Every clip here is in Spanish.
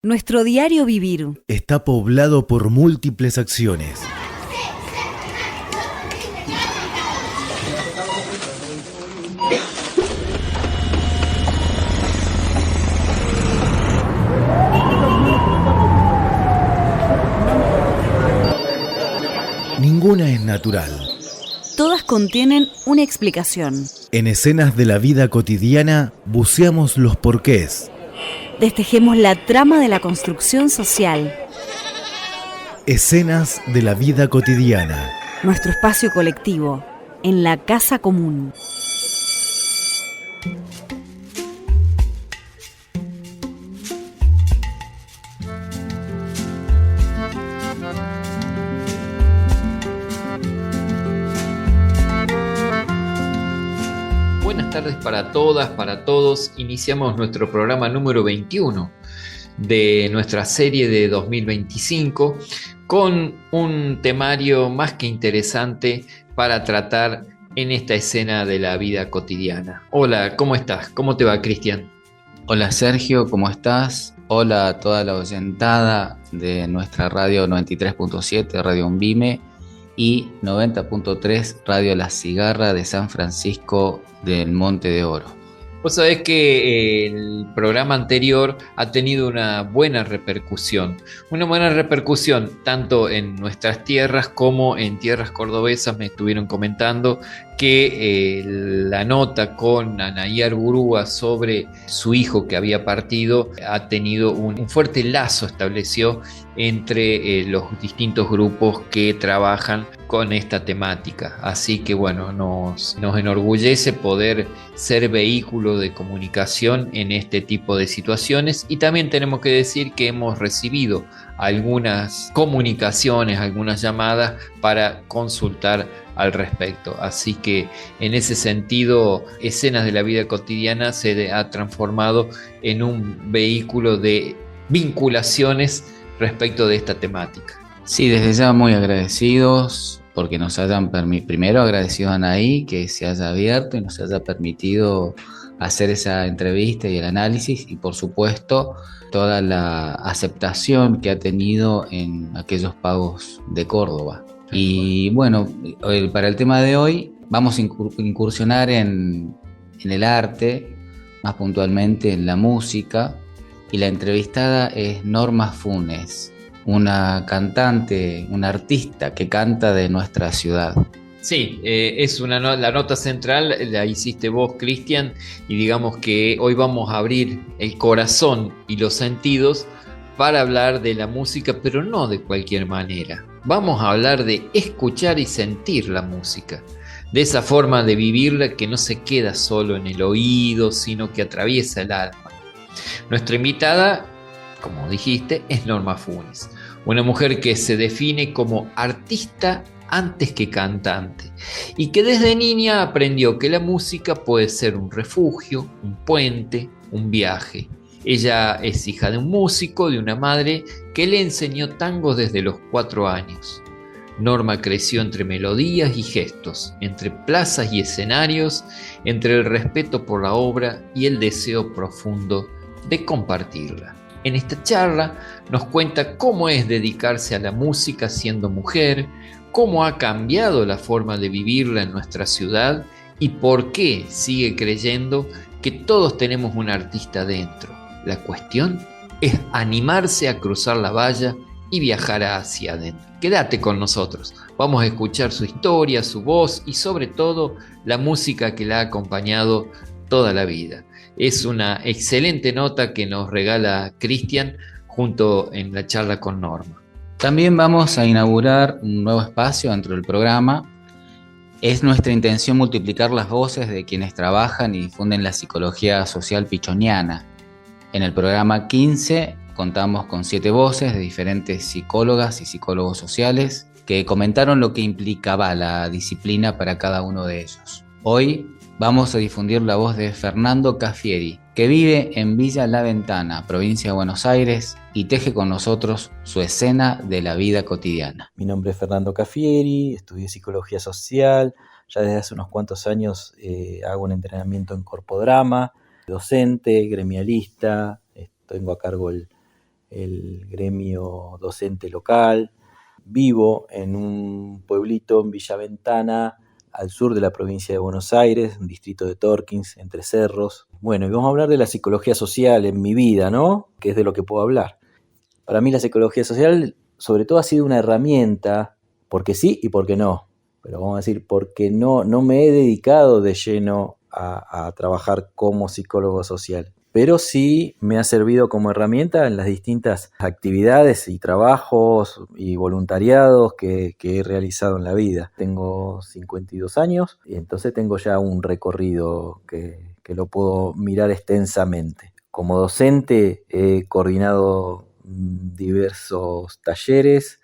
Nuestro diario vivir está poblado por múltiples acciones. Ninguna es natural. Todas contienen una explicación. En escenas de la vida cotidiana buceamos los porqués. Destejemos la trama de la construcción social. Escenas de la vida cotidiana. Nuestro espacio colectivo, en la casa común. Buenas tardes para todas, para todos. Iniciamos nuestro programa número 21 de nuestra serie de 2025 con un temario más que interesante para tratar en esta escena de la vida cotidiana. Hola, ¿cómo estás? ¿Cómo te va, Cristian? Hola Sergio, ¿cómo estás? Hola a toda la oyentada de nuestra radio 93.7, Radio Umbime, y 90.3 Radio La Cigarra de San Francisco del Monte de Oro. Vos sabés que el programa anterior ha tenido una buena repercusión tanto en nuestras tierras como en tierras cordobesas. Me estuvieron comentando que la nota con Anayar Gurúa sobre su hijo que había partido ha tenido un fuerte lazo, estableció entre los distintos grupos que trabajan con esta temática. Así que bueno, nos enorgullece poder ser vehículo de comunicación en este tipo de situaciones, y también tenemos que decir que hemos recibido algunas comunicaciones, algunas llamadas para consultar al respecto. Así que en ese sentido, Escenas de la Vida Cotidiana se ha transformado en un vehículo de vinculaciones respecto de esta temática. Sí, desde ya muy agradecidos porque nos hayan primero agradecido a Anaí que se haya abierto y nos haya permitido hacer esa entrevista y el análisis, y por supuesto toda la aceptación que ha tenido en aquellos pagos de Córdoba. Y bueno, para el tema de hoy vamos a incursionar en el arte, más puntualmente en la música, y la entrevistada es Norma Funes, una cantante, una artista que canta de nuestra ciudad. Sí, es la nota central la hiciste vos, Cristian, y digamos que hoy vamos a abrir el corazón y los sentidos para hablar de la música, pero no de cualquier manera. Vamos a hablar de escuchar y sentir la música, de esa forma de vivirla que no se queda solo en el oído, sino que atraviesa el alma. Nuestra invitada, como dijiste, es Norma Funes, una mujer que se define como artista antes que cantante, y que desde niña aprendió que la música puede ser un refugio, un puente, un viaje. Ella es hija de un músico, de una madre que le enseñó tango desde los 4 años. Norma creció entre melodías y gestos, entre plazas y escenarios, entre el respeto por la obra y el deseo profundo de compartirla. En esta charla nos cuenta cómo es dedicarse a la música siendo mujer, cómo ha cambiado la forma de vivirla en nuestra ciudad y por qué sigue creyendo que todos tenemos un artista dentro. La cuestión es animarse a cruzar la valla y viajar hacia adentro. Quédate con nosotros, vamos a escuchar su historia, su voz y sobre todo la música que la ha acompañado toda la vida. Es una excelente nota que nos regala Cristian junto en la charla con Norma. También vamos a inaugurar un nuevo espacio dentro del programa. Es nuestra intención multiplicar las voces de quienes trabajan y difunden la psicología social pichoniana. En el programa 15 contamos con 7 voces de diferentes psicólogas y psicólogos sociales que comentaron lo que implicaba la disciplina para cada uno de ellos. Hoy vamos a difundir la voz de Fernando Cafieri, que vive en Villa La Ventana, provincia de Buenos Aires, y teje con nosotros su escena de la vida cotidiana. Mi nombre es Fernando Cafieri, estudié psicología social, ya desde hace unos cuantos años hago un entrenamiento en corpodrama, docente, gremialista, tengo a cargo el el gremio docente local. Vivo en un pueblito en Villa Ventana, al sur de la provincia de Buenos Aires, un distrito de Torkins, Entre Cerros. Bueno, y vamos a hablar de la psicología social en mi vida, ¿no? Que es de lo que puedo hablar. Para mí la psicología social, sobre todo, ha sido una herramienta, porque sí y porque no. Pero vamos a decir, porque no me he dedicado de lleno a trabajar como psicólogo social. Pero sí me ha servido como herramienta en las distintas actividades y trabajos y voluntariados que he realizado en la vida. Tengo 52 años y entonces tengo ya un recorrido que lo puedo mirar extensamente. Como docente he coordinado diversos talleres.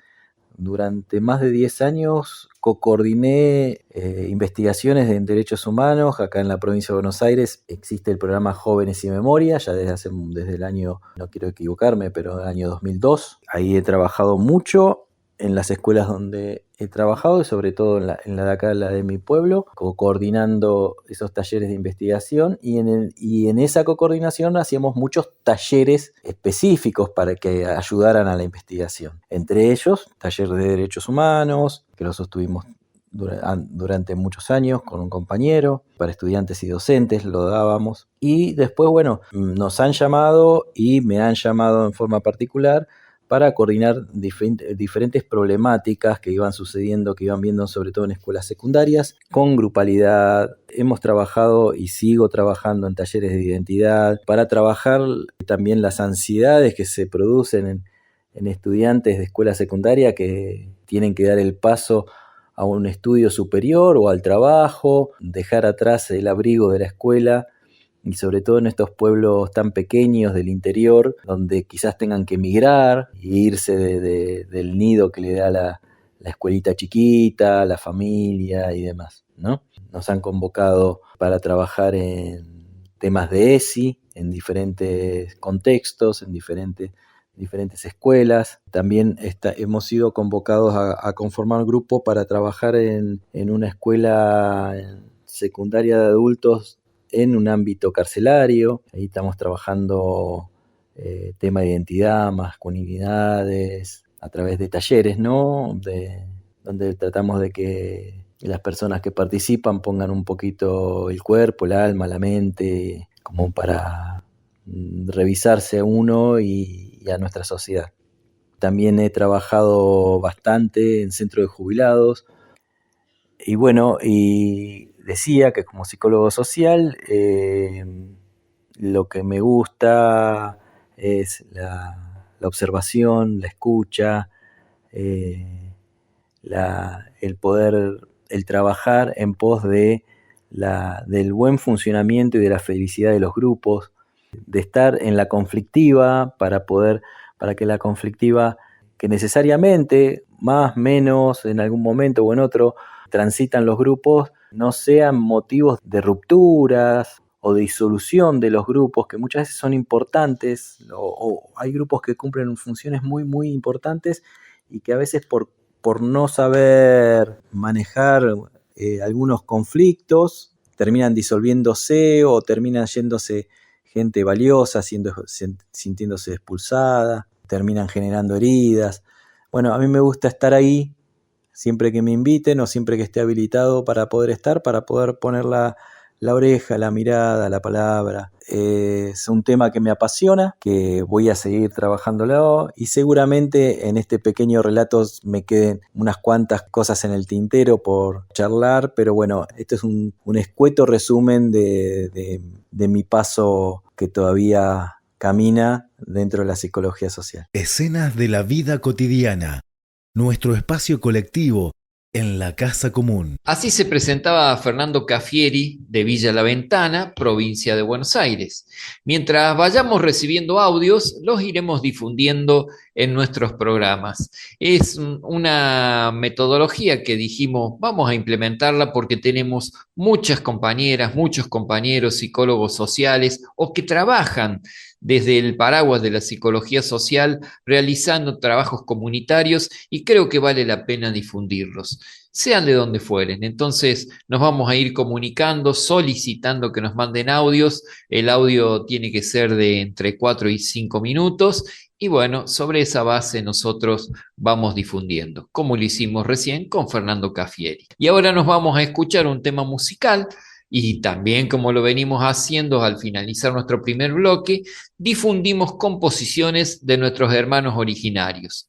Durante más de 10 años coordiné investigaciones en derechos humanos. Acá en la provincia de Buenos Aires existe el programa Jóvenes y Memoria, ya desde el año, no quiero equivocarme, pero el año 2002. Ahí he trabajado mucho en las escuelas donde he trabajado y sobre todo en la de acá, la de mi pueblo, coordinando esos talleres de investigación y en esa coordinación hacíamos muchos talleres específicos para que ayudaran a la investigación. Entre ellos, taller de derechos humanos, que lo sostuvimos durante muchos años con un compañero, para estudiantes y docentes lo dábamos. Y después, bueno, nos han llamado y me han llamado en forma particular para coordinar diferentes problemáticas que iban sucediendo, que iban viendo sobre todo en escuelas secundarias, con grupalidad. Hemos trabajado y sigo trabajando en talleres de identidad, para trabajar también las ansiedades que se producen en estudiantes de escuela secundaria que tienen que dar el paso a un estudio superior o al trabajo, dejar atrás el abrigo de la escuela, y sobre todo en estos pueblos tan pequeños del interior, donde quizás tengan que emigrar e irse del nido que le da la escuelita chiquita, la familia y demás, ¿no? Nos han convocado para trabajar en temas de ESI, en diferentes contextos, en diferentes escuelas. También hemos sido convocados a conformar un grupo para trabajar en una escuela secundaria de adultos en un ámbito carcelario. Ahí estamos trabajando tema de identidad, masculinidades, a través de talleres, ¿no? Donde tratamos de que las personas que participan pongan un poquito el cuerpo, el alma, la mente, como para revisarse a uno y a nuestra sociedad. También he trabajado bastante en centros de jubilados. Y bueno, y decía que como psicólogo social lo que me gusta es la observación, la escucha, el poder, el trabajar en pos del buen funcionamiento y de la felicidad de los grupos, de estar en la conflictiva para que la conflictiva, que necesariamente, más, menos, en algún momento o en otro, transitan los grupos, no sean motivos de rupturas o de disolución de los grupos, que muchas veces son importantes, o hay grupos que cumplen funciones muy, muy importantes y que a veces por no saber manejar algunos conflictos, terminan disolviéndose o terminan yéndose gente valiosa, sintiéndose expulsada, terminan generando heridas. Bueno, a mí me gusta estar ahí siempre que me inviten o siempre que esté habilitado para poder estar, para poder poner la oreja, la mirada, la palabra. Es un tema que me apasiona, que voy a seguir trabajándolo y seguramente en este pequeño relato me queden unas cuantas cosas en el tintero por charlar, pero bueno, este es un escueto resumen de mi paso que todavía camina dentro de la psicología social. Escenas de la vida cotidiana, nuestro espacio colectivo en la casa común. Así se presentaba Fernando Cafieri de Villa La Ventana, provincia de Buenos Aires. Mientras vayamos recibiendo audios, los iremos difundiendo en nuestros programas. Es una metodología que dijimos, vamos a implementarla porque tenemos muchas compañeras, muchos compañeros psicólogos sociales o que trabajan desde el paraguas de la psicología social, realizando trabajos comunitarios y creo que vale la pena difundirlos, sean de donde fueren. Entonces nos vamos a ir comunicando, solicitando que nos manden audios. El audio tiene que ser de entre 4 y 5 minutos y bueno, sobre esa base nosotros vamos difundiendo, como lo hicimos recién con Fernando Cafieri. Y ahora nos vamos a escuchar un tema musical y también como lo venimos haciendo al finalizar nuestro primer bloque, difundimos composiciones de nuestros hermanos originarios.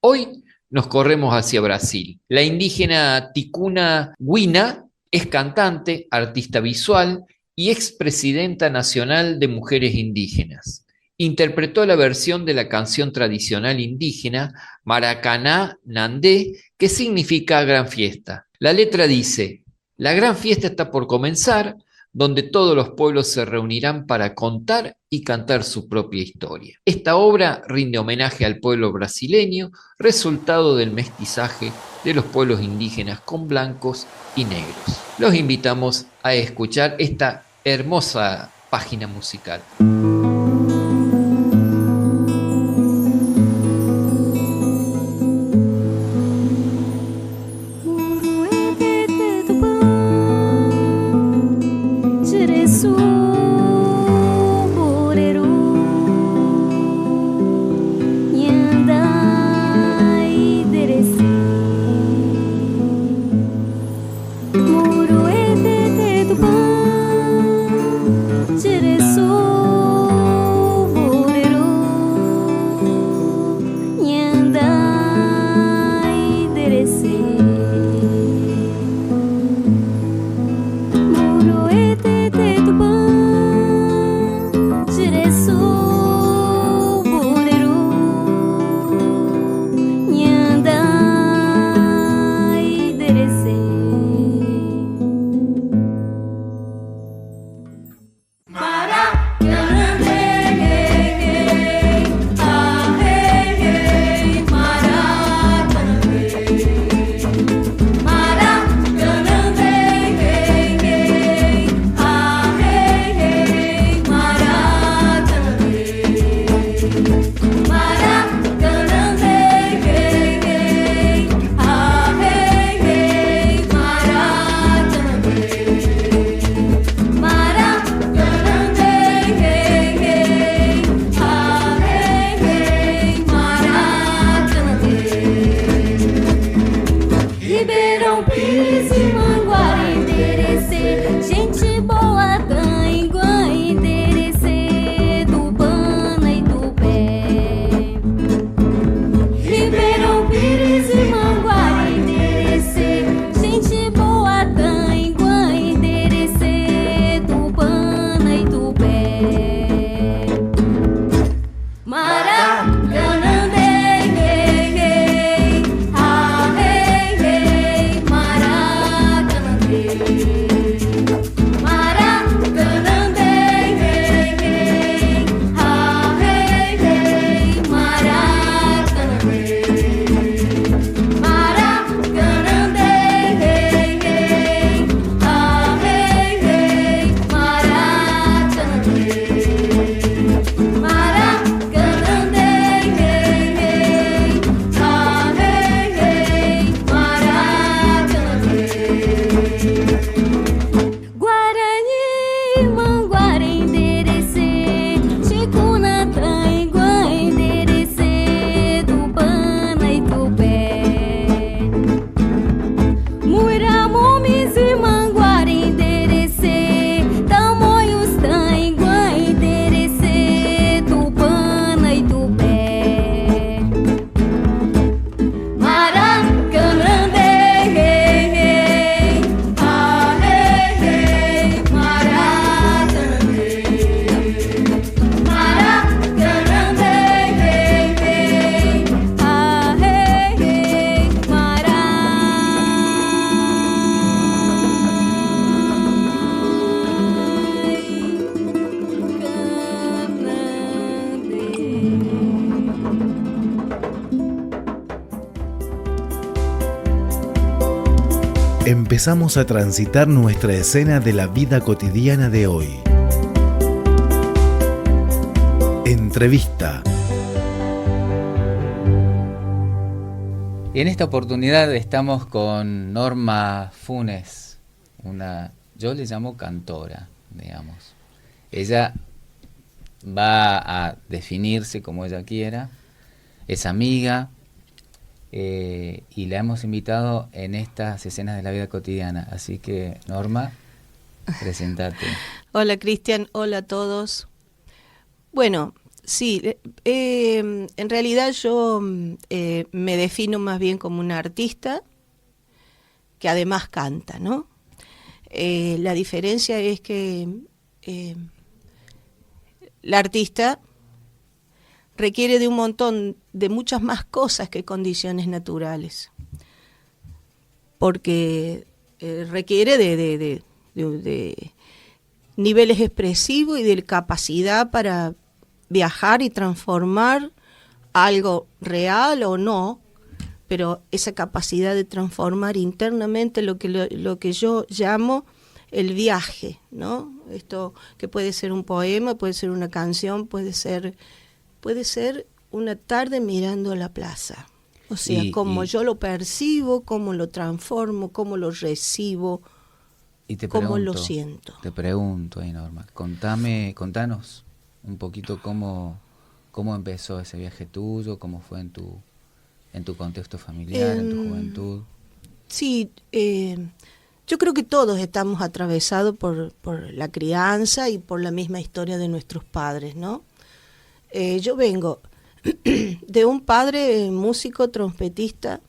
Hoy nos corremos hacia Brasil. La indígena Ticuna Huina es cantante, artista visual y expresidenta nacional de mujeres indígenas. Interpretó la versión de la canción tradicional indígena Maracaná Nandé, que significa gran fiesta. La letra dice: la gran fiesta está por comenzar, donde todos los pueblos se reunirán para contar y cantar su propia historia. Esta obra rinde homenaje al pueblo brasileño, resultado del mestizaje de los pueblos indígenas con blancos y negros. Los invitamos a escuchar esta hermosa página musical. Empezamos a transitar nuestra escena de la vida cotidiana de hoy. Entrevista. Y en esta oportunidad estamos con Norma Funes, yo le llamo cantora, digamos. Ella va a definirse como ella quiera, es amiga, y la hemos invitado en estas escenas de la vida cotidiana. Así que, Norma, presentate. Hola, Cristian, hola a todos. Bueno, sí, en realidad yo me defino más bien como una artista que además canta, ¿no? La diferencia es que la artista requiere de un montón, de muchas más cosas que condiciones naturales, porque requiere de niveles expresivos y de capacidad para viajar y transformar algo real o no, pero esa capacidad de transformar internamente lo que yo llamo el viaje, ¿no? Esto que puede ser un poema, puede ser una canción, puede ser una tarde mirando la plaza. O sea, como yo lo percibo, cómo lo transformo, cómo lo recibo, cómo lo siento. Te pregunto, Norma, contanos un poquito cómo empezó ese viaje tuyo, cómo fue en tu contexto familiar, en tu juventud. Sí, yo creo que todos estamos atravesados por la crianza y por la misma historia de nuestros padres, ¿no? Yo vengo de un padre músico, trompetista,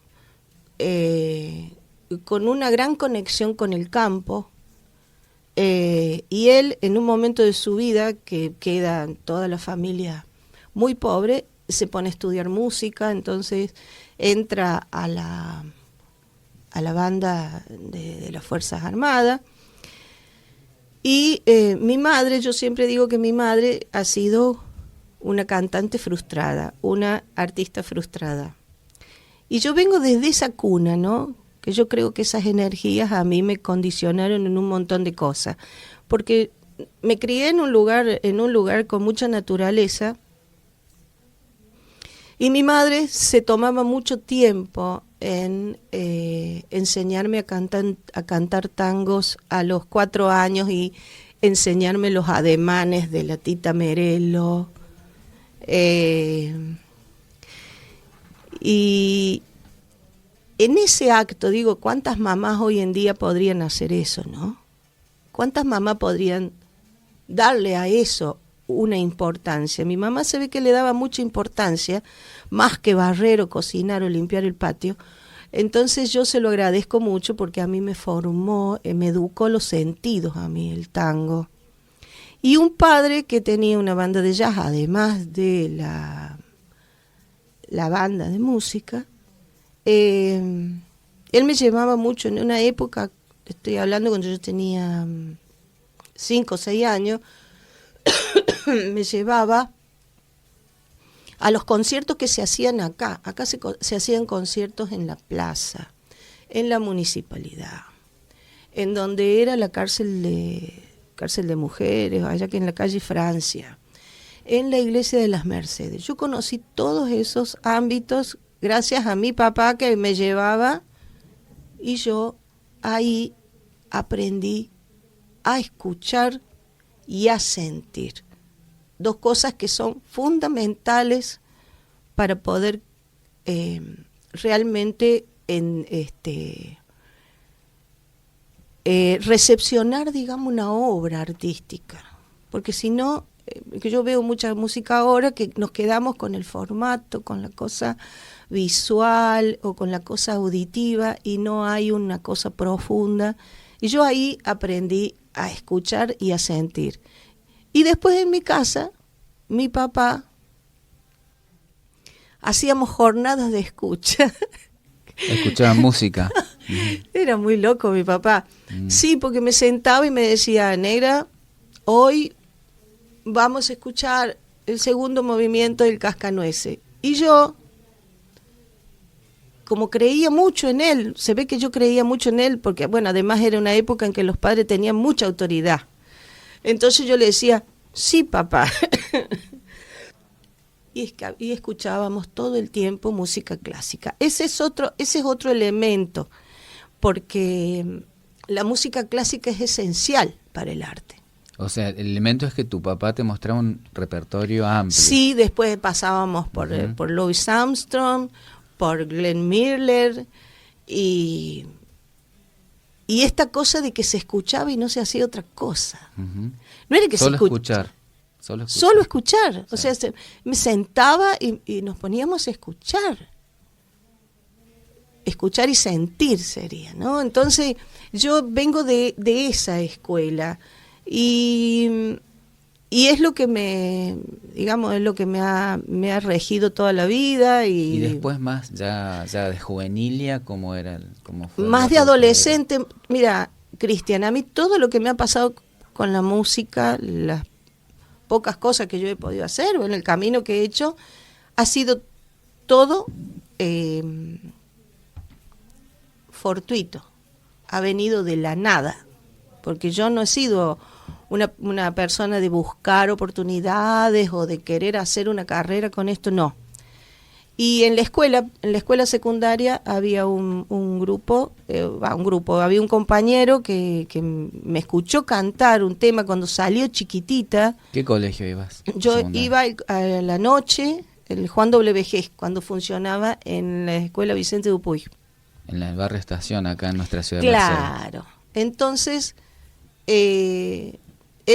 con una gran conexión con el campo, y él en un momento de su vida, que queda toda la familia muy pobre, se pone a estudiar música, entonces entra a la banda de las Fuerzas Armadas. Y mi madre, yo siempre digo que mi madre ha sido una cantante frustrada, una artista frustrada. Y yo vengo desde esa cuna, ¿no? Que yo creo que esas energías a mí me condicionaron en un montón de cosas. Porque me crié en un lugar con mucha naturaleza. Y mi madre se tomaba mucho tiempo en enseñarme a cantar tangos a los 4 años y enseñarme los ademanes de la Tita Merelo. Y en ese acto, digo, ¿cuántas mamás hoy en día podrían hacer eso, no? ¿Cuántas mamás podrían darle a eso una importancia? Mi mamá se ve que le daba mucha importancia, más que barrer o cocinar o limpiar el patio. Entonces yo se lo agradezco mucho porque a mí me formó, me educó los sentidos a mí, el tango. Y un padre que tenía una banda de jazz, además de la banda de música. Él me llevaba mucho en una época, estoy hablando cuando yo tenía 5 o 6 años, me llevaba a los conciertos que se hacían acá. Acá se hacían conciertos en la plaza, en la municipalidad, en donde era la cárcel de mujeres, allá que en la calle Francia, en la iglesia de las Mercedes. Yo conocí todos esos ámbitos gracias a mi papá que me llevaba, y yo ahí aprendí a escuchar y a sentir. 2 cosas que son fundamentales para poder realmente recepcionar, digamos, una obra artística. Porque si no, que yo veo mucha música ahora que nos quedamos con el formato, con la cosa visual o con la cosa auditiva, y no hay una cosa profunda. Y yo ahí aprendí a escuchar y a sentir. Y después en mi casa, mi papá, hacíamos jornadas de escucha. ¿Escuchaban música? Era muy loco mi papá. Sí, porque me sentaba y me decía, negra, hoy vamos a escuchar el segundo movimiento del Cascanueces. Y yo, como creía mucho en él, se ve que yo creía mucho en él, porque bueno, además era una época en que los padres tenían mucha autoridad. Entonces yo le decía, sí, papá. y escuchábamos todo el tiempo música clásica. Ese es otro elemento, porque la música clásica es esencial para el arte. O sea, el elemento es que tu papá te mostraba un repertorio amplio. Sí, después pasábamos por Louis Armstrong, por Glenn Miller, y esta cosa de que se escuchaba y no se hacía otra cosa. No era que Solo se escuchar. Solo escuchar. Sí. O sea, me sentaba y nos poníamos a escuchar. Escuchar y sentir sería, ¿no? Entonces, yo vengo de esa escuela y es lo que es lo que me ha regido toda la vida. Y después más, ya de juvenilia, ¿cómo era? ¿Cómo fue más de adolescente. Mira, Cristian, a mí todo lo que me ha pasado con la música, las pocas cosas que yo he podido hacer, el camino que he hecho, ha sido todo fortuito, ha venido de la nada, porque yo no he sido una persona de buscar oportunidades o de querer hacer una carrera con esto, no. Y en la escuela secundaria había un grupo, había un compañero que me escuchó cantar un tema cuando salió chiquitita. ¿Qué colegio ibas? Yo iba a la noche, el Juan WG, cuando funcionaba en la escuela Vicente Dupuy. En el barrio Estación, acá en nuestra ciudad de Mercedes. Claro. Entonces, él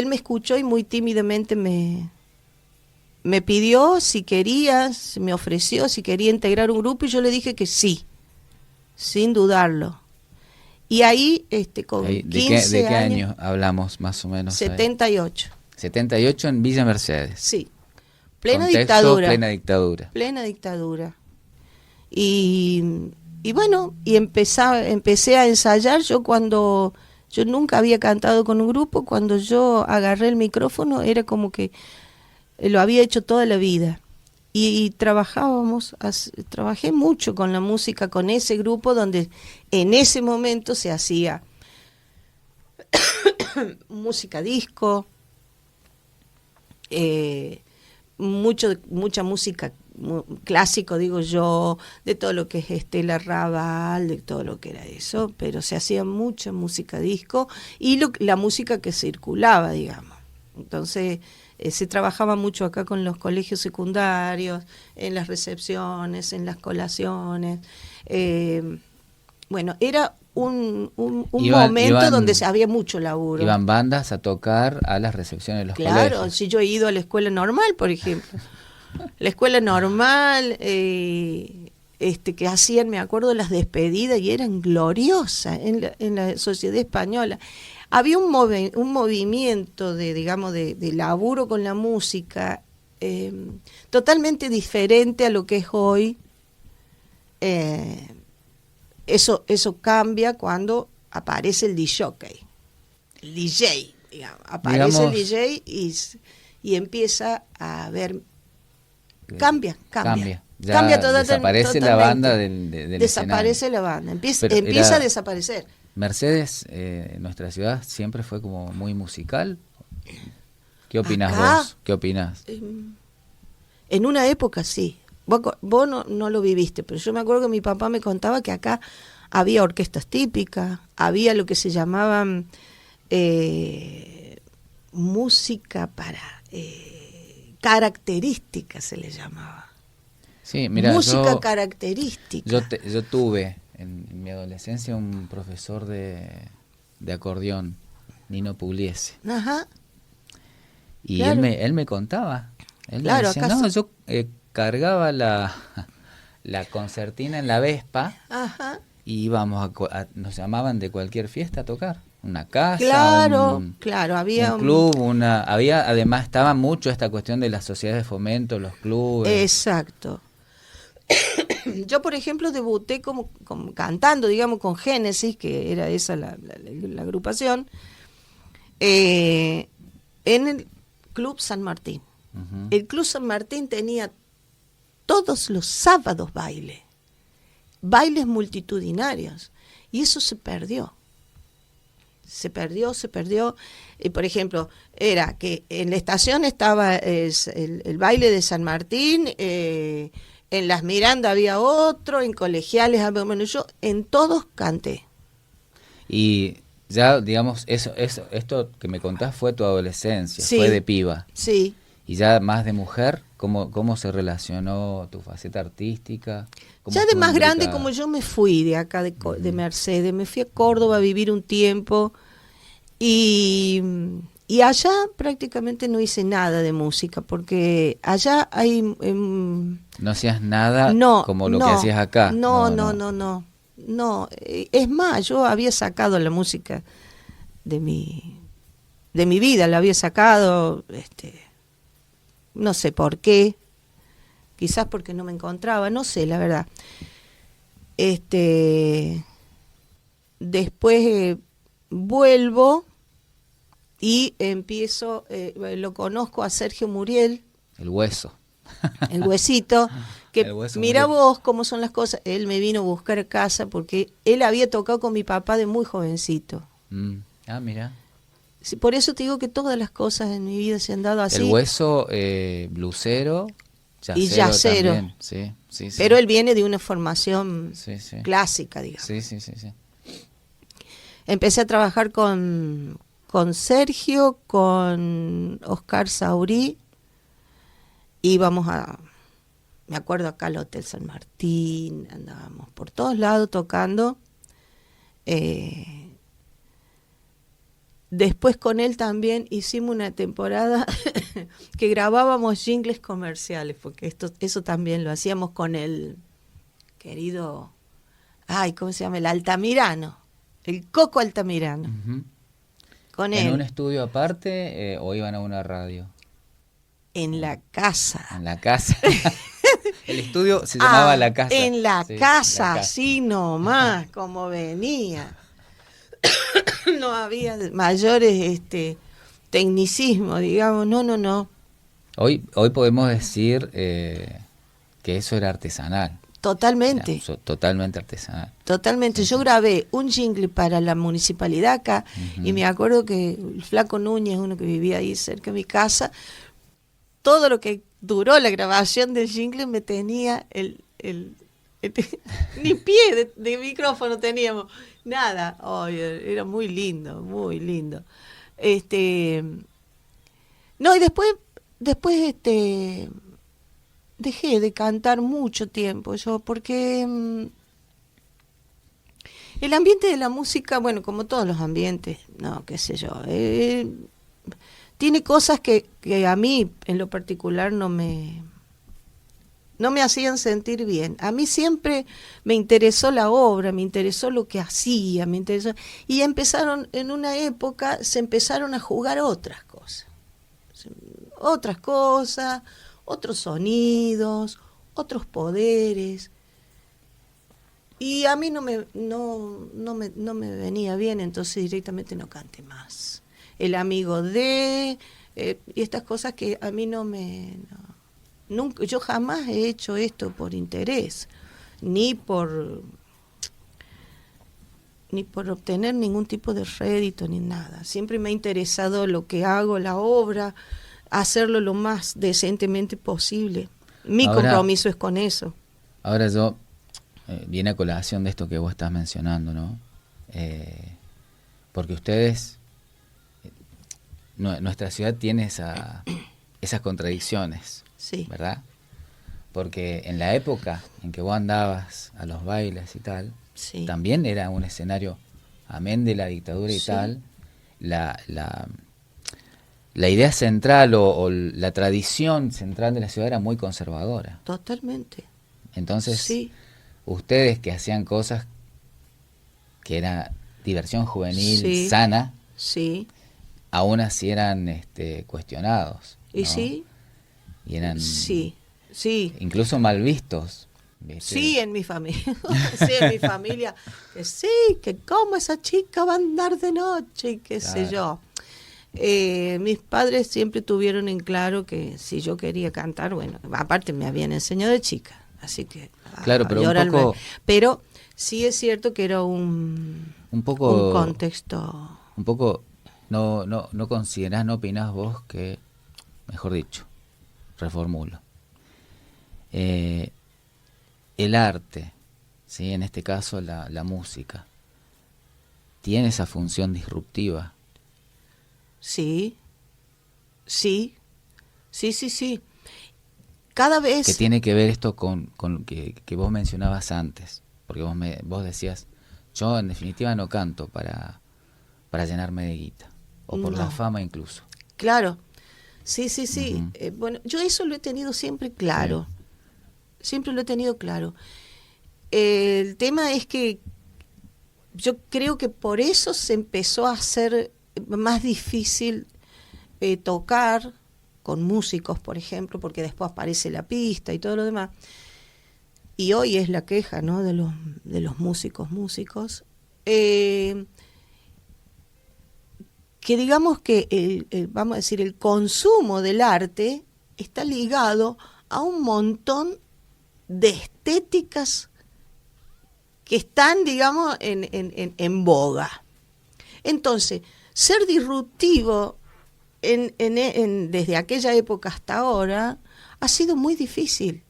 me escuchó y muy tímidamente me pidió si quería, me ofreció si quería integrar un grupo y yo le dije que sí, sin dudarlo. Y ahí, con 15 ¿De qué año hablamos más o menos? 78. 78 en Villa Mercedes. Sí. Plena Contexto, dictadura. Plena dictadura. Plena dictadura. Y bueno, y empecé a ensayar. Yo nunca había cantado con un grupo. Cuando yo agarré el micrófono era como que lo había hecho toda la vida. Y trabajé mucho con la música, con ese grupo donde en ese momento se hacía música disco, mucha música clásico, digo yo, de todo lo que es Estela Raval, de todo lo que era eso, pero se hacía mucha música disco y la música que circulaba, digamos. Entonces se trabajaba mucho acá con los colegios secundarios, en las recepciones, en las colaciones. Bueno, era un momento donde había mucho laburo. Iban bandas a tocar a las recepciones de los colegios. Claro, si yo he ido a la escuela normal, por ejemplo. La escuela normal, que hacían, me acuerdo, las despedidas y eran gloriosas en la sociedad española. Había un movimiento de laburo con la música totalmente diferente a lo que es hoy. Eso cambia cuando aparece el DJ, digamos. Aparece el DJ y empieza a ver. Cambia. Ya todo, desaparece la banda del desaparece escenario. La banda, empieza a desaparecer. Mercedes, nuestra ciudad, siempre fue como muy musical. ¿Qué opinas Acá, vos? ¿Qué opinás? En una época sí. Vos no lo viviste, pero yo me acuerdo que mi papá me contaba que acá había orquestas típicas, había lo que se llamaban música para característica, se le llamaba. Sí, mira, música característica. Yo tuve en mi adolescencia un profesor de acordeón, Nino Pugliese. Ajá. Y claro. él me contaba. Él claro, me decía, no, yo cargaba la concertina en la Vespa. Ajá. Y íbamos nos llamaban de cualquier fiesta a tocar. Una casa, claro, había un club, además estaba mucho esta cuestión de las sociedades de fomento, los clubes. Exacto. Yo, por ejemplo, debuté como cantando, digamos, con Génesis, que era esa la agrupación, en el Club San Martín. Uh-huh. El Club San Martín tenía todos los sábados bailes multitudinarios, y eso se perdió. se perdió. Y por ejemplo, era que en la estación estaba el baile de San Martín, en Las Miranda había otro, en Colegiales había, bueno, yo en todos canté. Y ya, digamos, esto que me contás fue tu adolescencia, Sí. fue de piba. Sí. Y ya más de mujer, ¿cómo se relacionó tu faceta artística? ¿Cómo Ya de estuvo más grande, implicada? como yo me fui de acá de Mercedes, me fui a Córdoba a vivir un tiempo y allá prácticamente no hice nada de música, porque allá hay... No hacías nada no, como lo que no, hacías acá. No, es más, yo había sacado la música de mi vida, la había sacado, no sé por qué, quizás porque no me encontraba, no sé, la verdad. Después vuelvo y empiezo, lo conozco a Sergio Muriel, El hueso. el huesito, que El hueso mira Muriel. vos cómo son las cosas. Él me vino a buscar a casa porque él había tocado con mi papá de muy jovencito. Mira. Sí, por eso te digo que todas las cosas en mi vida se han dado así. El hueso blusero, Y yacero. también. Sí, sí, sí. Pero él viene de una formación Sí, sí. clásica, digamos. Sí, sí, sí, sí. Empecé a trabajar con Sergio, con Oscar Saurí. Íbamos me acuerdo acá al Hotel San Martín, andábamos por todos lados tocando. Después con él también hicimos una temporada que grabábamos jingles comerciales, porque eso también lo hacíamos con el querido, ¿cómo se llama? El Altamirano, el Coco Altamirano. Ujú. Con ¿En él, un estudio aparte o iban a una radio? en la casa. En la casa. El estudio se llamaba La Casa. En la Sí, casa, La Casa. así nomás, como venía. No había mayores tecnicismo, digamos, no. Hoy podemos decir que eso era artesanal. Totalmente. Era totalmente artesanal. Totalmente. Yo grabé un jingle para la municipalidad acá y me acuerdo que el Flaco Núñez, uno que vivía ahí cerca de mi casa, todo lo que duró la grabación del jingle me tenía ni pie de micrófono teníamos, nada. Era muy lindo, muy lindo. No, y después dejé de cantar mucho tiempo yo, porque el ambiente de la música, bueno, como todos los ambientes, no, qué sé yo, tiene cosas que a mí en lo particular no me hacían sentir bien. A mí siempre me interesó la obra, me interesó lo que hacía, y en una época se empezaron a jugar otras cosas, otros sonidos, otros poderes, y a mí no me venía bien, entonces directamente no canté más. El amigo y estas cosas que a mí nunca, yo jamás he hecho esto por interés, ni por obtener ningún tipo de rédito ni nada. Siempre me ha interesado lo que hago, la obra, hacerlo lo más decentemente posible. Mi compromiso es con eso. Ahora viene a colación de esto que vos estás mencionando, ¿no? Porque ustedes, nuestra ciudad tiene esas contradicciones, Sí. ¿verdad? Porque en la época en que vos andabas a los bailes y tal, Sí. también era un escenario, amén de la dictadura y Sí. tal, la idea central o la tradición central de la ciudad era muy conservadora. Totalmente. Entonces, Sí. ustedes que hacían cosas que era diversión juvenil Sí. sana, Sí. aún así eran cuestionados, ¿no? ¿Y sí? Y eran Sí. incluso mal vistos, ¿viste? Sí, en mi familia. Sí, en mi familia. Que sí, que cómo esa chica va a andar de noche y qué sé yo. Mis padres siempre tuvieron en claro que si yo quería cantar, bueno, aparte me habían enseñado de chica, así que Claro, pero un poco, pero sí es cierto que era un un poco contexto un poco, no considerás, no opinás vos que, mejor dicho, reformulo, el arte, ¿sí? En este caso la música, tiene esa función disruptiva. Sí, sí, sí. Cada vez... Que tiene que ver esto con que vos mencionabas antes, porque vos decías, yo en definitiva no canto para llenarme de guita, o por la No. fama incluso. Claro, sí. Ujú. Bueno, yo eso lo he tenido siempre claro, siempre lo he tenido claro. El tema es que yo creo que por eso se empezó a hacer más difícil tocar con músicos, por ejemplo, porque después aparece la pista y todo lo demás. Y hoy es la queja, ¿no?, de los músicos. Que digamos que vamos a decir, el consumo del arte está ligado a un montón de estéticas que están, digamos, en boga. Entonces, ser disruptivo desde aquella época hasta ahora ha sido muy difícil.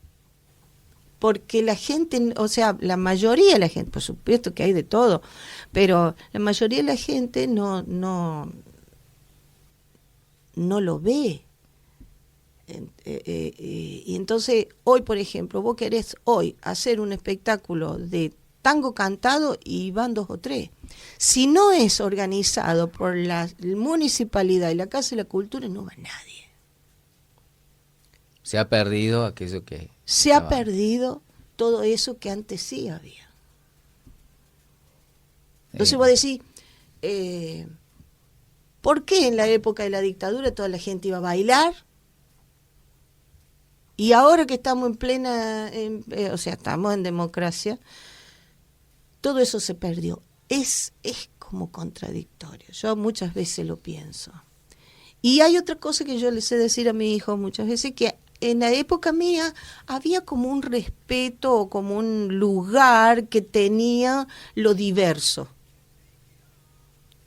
Porque la gente, o sea, la mayoría de la gente, por supuesto que hay de todo, pero la mayoría de la gente no lo ve. Y entonces, hoy, por ejemplo, vos querés hoy hacer un espectáculo de tango cantado y van 2 o 3. Si no es organizado por la municipalidad y la Casa de la Cultura, no va nadie. Se ha perdido aquello que Se ha estaba. perdido todo eso que antes sí había. Entonces vos decís, ¿por qué en la época de la dictadura toda la gente iba a bailar? Y ahora que estamos en plena, o sea, estamos en democracia, todo eso se perdió. Es como contradictorio. Yo muchas veces lo pienso. Y hay otra cosa que yo le sé decir a mi hijo muchas veces, que en la época mía había como un respeto o como un lugar que tenía lo diverso.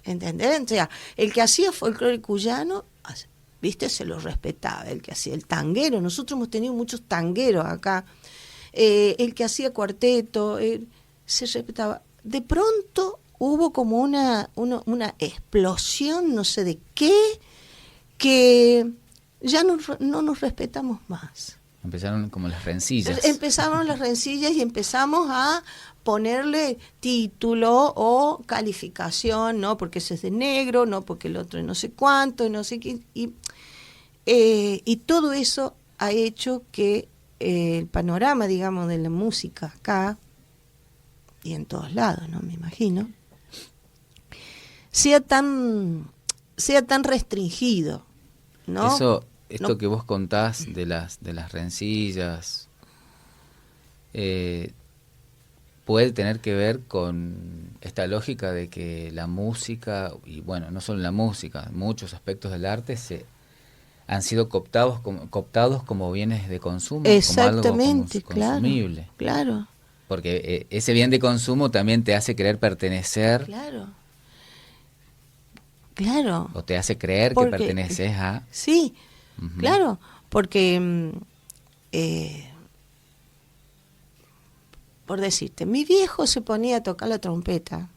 ¿Entendés? O sea, el que hacía folclore cuyano, ¿viste? Se lo respetaba. El que hacía el tanguero, nosotros hemos tenido muchos tangueros acá. El que hacía cuarteto, se respetaba. De pronto hubo como una explosión, no sé de qué, que ya no nos respetamos más. Empezaron como las rencillas. Empezaron las rencillas y empezamos a ponerle título o calificación, ¿no? Porque ese es de negro, no porque el otro no sé cuánto, no sé qué. Y todo eso ha hecho que el panorama, digamos, de la música acá y en todos lados, ¿no? Me imagino, sea tan restringido, ¿no? Esto No. que vos contás de las rencillas, puede tener que ver con esta lógica de que la música, y bueno, no solo la música, muchos aspectos del arte han sido cooptados como bienes de consumo, Exactamente, como algo consumible. Claro. Porque ese bien de consumo también te hace querer pertenecer, Claro. o te hace creer Porque, que perteneces a... Sí, Ujú. claro, porque, por decirte, mi viejo se ponía a tocar la trompeta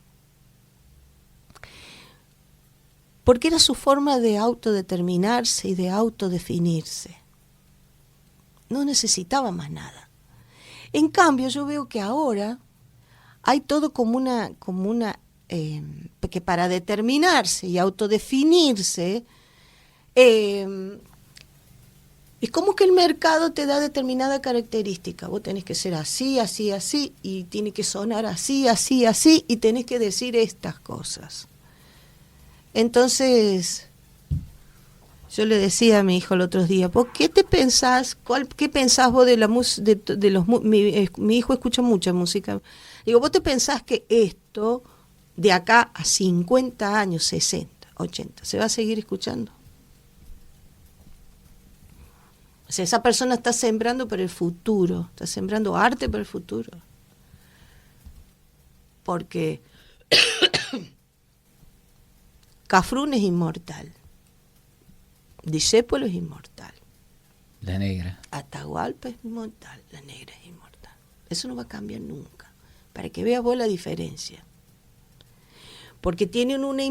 porque era su forma de autodeterminarse y de autodefinirse. No necesitaba más nada. En cambio, yo veo que ahora hay todo como una que para determinarse y autodefinirse, es como que el mercado te da determinada característica. Vos tenés que ser así, así, así, y tiene que sonar así, así, así, y tenés que decir estas cosas. Entonces, yo le decía a mi hijo el otro día, ¿por qué te pensás, qué pensás vos de la música, mi hijo escucha mucha música. Digo, ¿vos te pensás que esto, de acá a 50 años, 60, 80, se va a seguir escuchando? O sea, esa persona está sembrando para el futuro, está sembrando arte para el futuro. Porque Cafrún es inmortal. Discépolo es inmortal. La negra. Atahualpa es inmortal. La negra es inmortal. Eso no va a cambiar nunca. Para que veas vos la diferencia. Porque tienen una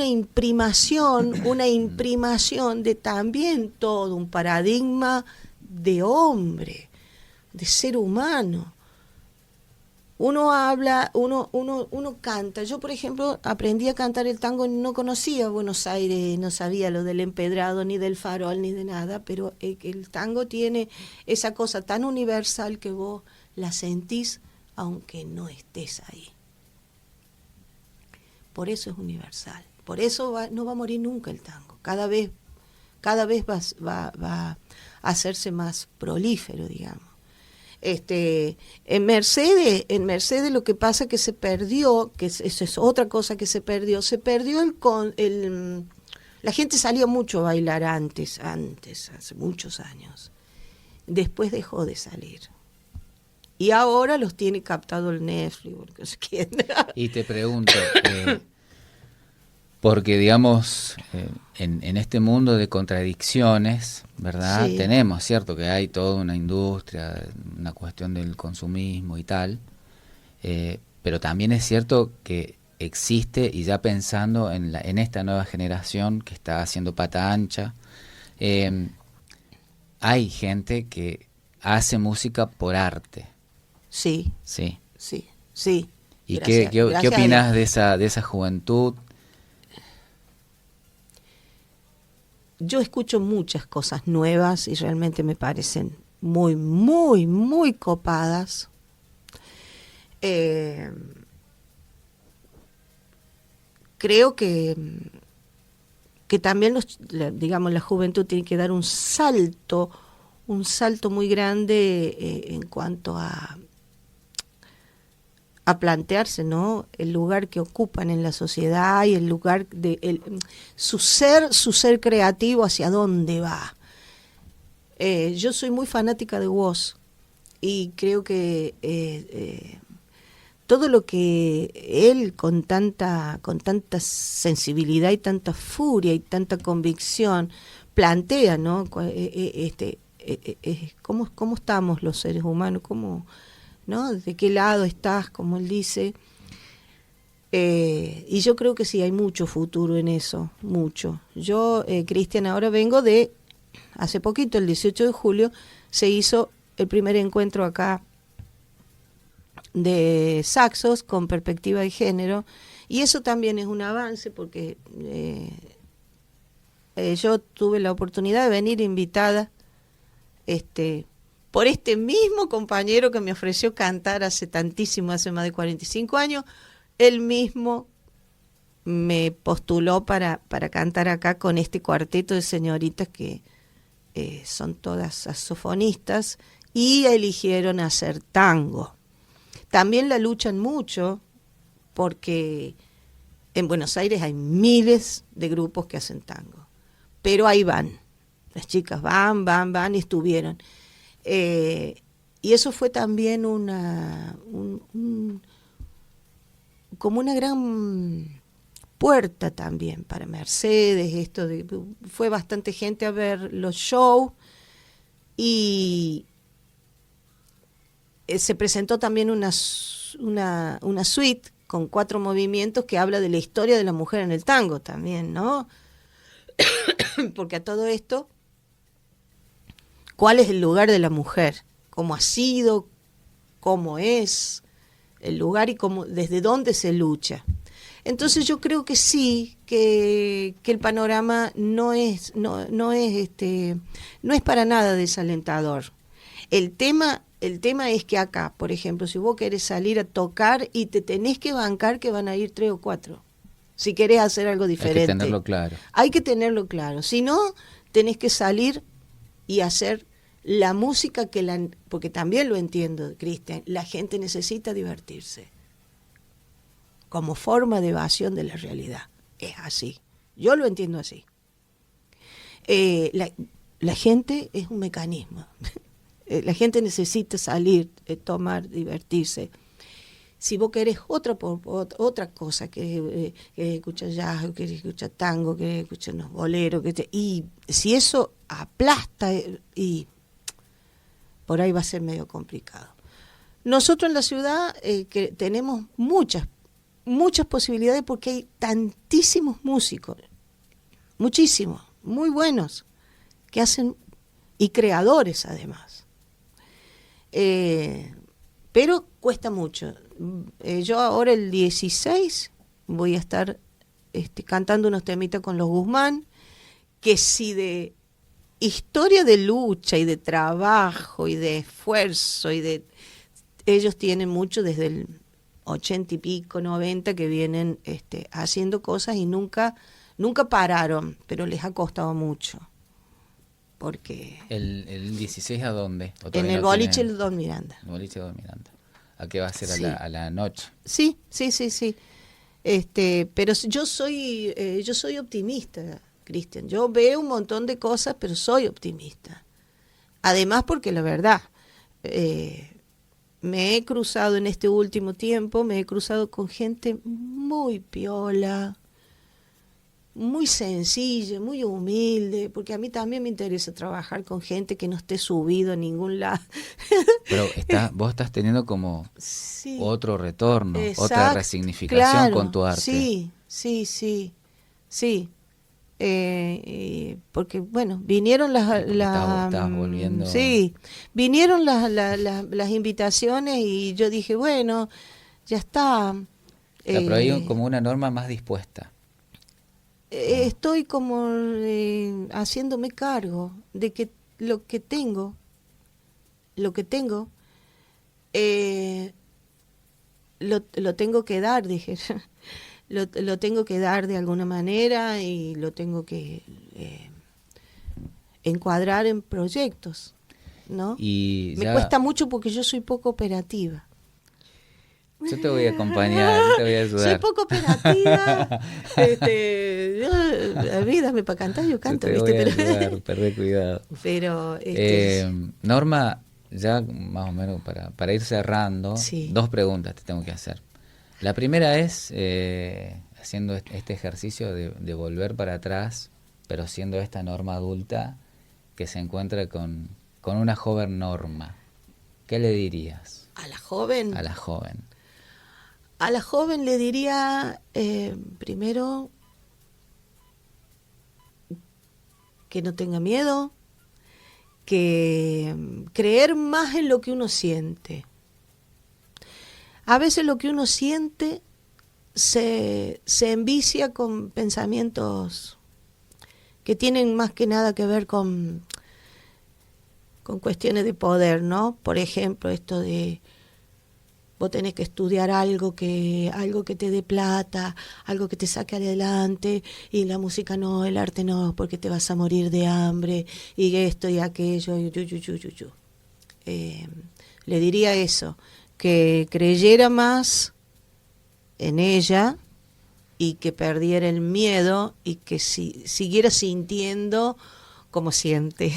imprimación de también todo un paradigma de hombre, de ser humano. Uno habla, uno canta. Yo, por ejemplo, aprendí a cantar el tango, no conocía Buenos Aires, no sabía lo del Empedrado, ni del Farol, ni de nada, pero el tango tiene esa cosa tan universal que vos la sentís aunque no estés ahí. Por eso es universal. Por eso no va a morir nunca el tango. Cada vez va a hacerse más prolífero, digamos. En Mercedes lo que pasa es que se perdió, eso es otra cosa que se perdió la gente salía mucho a bailar antes, hace muchos años. Después dejó de salir. Y ahora los tiene captado el Netflix, porque se quieren. Y te pregunto, porque digamos, en este mundo de contradicciones, ¿verdad? Sí. Tenemos, cierto, que hay toda una industria, una cuestión del consumismo y tal, pero también es cierto que existe, y ya pensando en esta nueva generación que está haciendo pata ancha, hay gente que hace música por arte. Sí. Sí. Sí, sí. ¿Y Gracias, qué gracias a opinas Dios. de esa juventud? Yo escucho muchas cosas nuevas y realmente me parecen muy, muy, muy copadas. Creo que también digamos, la juventud tiene que dar un salto muy grande en cuanto a plantearse, ¿no?, el lugar que ocupan en la sociedad y el lugar de su ser creativo, hacia dónde va. Yo soy muy fanática de Woz y creo que todo lo que él con tanta sensibilidad y tanta furia y tanta convicción plantea, ¿no?, cómo estamos los seres humanos, ¿no?, de qué lado estás, como él dice. Y yo creo que sí, hay mucho futuro en eso, mucho. Yo, Cristian, ahora vengo hace poquito, el 18 de julio, se hizo el primer encuentro acá de saxos con perspectiva de género, y eso también es un avance, porque yo tuve la oportunidad de venir invitada por este mismo compañero que me ofreció cantar hace más de 45 años. Él mismo me postuló para cantar acá con este cuarteto de señoritas que son todas saxofonistas y eligieron hacer tango. También la luchan mucho porque en Buenos Aires hay miles de grupos que hacen tango, pero ahí van, las chicas van y estuvieron. Y eso fue también como una gran puerta también para Mercedes. Fue bastante gente a ver los shows y se presentó también una suite con 4 movimientos que habla de la historia de la mujer en el tango también, ¿no? Porque a todo esto, ¿cuál es el lugar de la mujer? ¿Cómo ha sido? ¿Cómo es el lugar? Y desde dónde se lucha. Entonces yo creo que sí, que el panorama no es para nada desalentador. El tema es que acá, por ejemplo, si vos querés salir a tocar y te tenés que bancar que van a ir 3 o 4, si querés hacer algo diferente. Hay que tenerlo claro. Hay que tenerlo claro. Si no, tenés que salir y hacer la música porque también lo entiendo, Cristian, la gente necesita divertirse como forma de evasión de la realidad. Es así. Yo lo entiendo así. La gente es un mecanismo. La gente necesita salir, tomar, divertirse. Si vos querés otra cosa, querés escuchar jazz, querés escuchar tango, querés escuchar unos boleros, y si eso aplasta, y por ahí va a ser medio complicado. Nosotros en la ciudad que tenemos muchas posibilidades porque hay tantísimos músicos, muchísimos, muy buenos, que hacen, y creadores además. Pero cuesta mucho. Yo ahora el 16 voy a estar cantando unos temitas con los Guzmán, que si de historia de lucha y de trabajo y de esfuerzo ellos tienen mucho desde el 80 y pico, 90 que vienen haciendo cosas y nunca pararon, pero les ha costado mucho. Porque ¿El 16 a dónde? en el boliche del Don Miranda. El boliche Don Miranda. ¿A qué va a ser? Sí. A la noche? Sí. Pero yo soy optimista, Cristian. Yo veo un montón de cosas, pero soy optimista. Además porque la verdad, me he cruzado en este último tiempo, con gente muy piola, muy sencilla, muy humilde, porque a mí también me interesa trabajar con gente que no esté subido a ningún lado. Pero vos estás teniendo como Sí, otro retorno, exacto, otra resignificación claro, con tu arte. Sí. Porque bueno, vinieron Estás volviendo. Sí, vinieron las invitaciones y yo dije, bueno, ya está. Pero hay como una Norma más dispuesta. Estoy como haciéndome cargo de que lo que tengo, lo tengo que dar, dije. Lo tengo que dar de alguna manera y lo tengo que encuadrar en proyectos, ¿no? Y me cuesta mucho porque yo soy poco operativa. Yo te voy a acompañar, te voy a ayudar. Soy poco operativa. La vida me para cantar, yo canto, yo te ¿viste? voy a ayudar, perdé cuidado. Pero Norma, ya más o menos para ir cerrando, sí. 2 preguntas te tengo que hacer. La primera es, haciendo este ejercicio de volver para atrás, pero siendo esta Norma adulta que se encuentra con una joven Norma, ¿qué le dirías? ¿A la joven? A la joven. A la joven le diría, primero, que no tenga miedo, que creer más en lo que uno siente. A veces lo que uno siente se envicia con pensamientos que tienen más que nada que ver con cuestiones de poder, ¿no? Por ejemplo, esto de vos tenés que estudiar algo que te dé plata, algo que te saque adelante, y la música no, el arte no, porque te vas a morir de hambre, y esto y aquello, le diría eso, que creyera más en ella y que perdiera el miedo y que siguiera sintiendo como siente.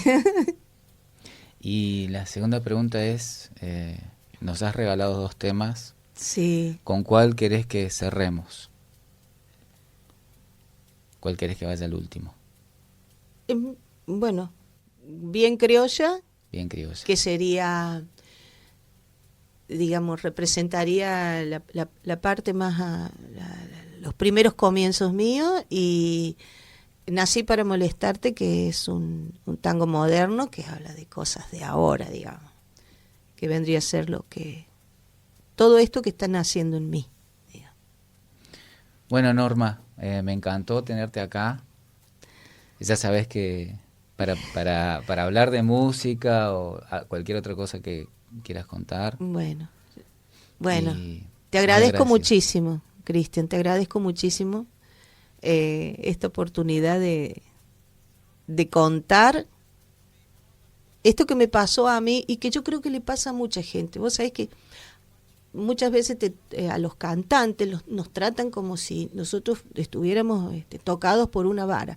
Y la segunda pregunta es, nos has regalado 2 temas. Sí. ¿Con cuál querés que cerremos? ¿Cuál querés que vaya al último? Bueno, bien criolla. Bien criolla. Que sería, digamos, representaría la parte más, los primeros comienzos míos, y Nací para molestarte, que es un tango moderno que habla de cosas de ahora, digamos, que vendría a ser todo esto que están haciendo en mí, digamos. Bueno, Norma, me encantó tenerte acá. Ya sabes que para hablar de música o cualquier otra cosa que quieras contar. Bueno, te agradezco muchísimo, Cristian, te agradezco muchísimo esta oportunidad de contar esto que me pasó a mí y que yo creo que le pasa a mucha gente. Vos sabés que muchas veces a los cantantes nos tratan como si nosotros estuviéramos tocados por una vara.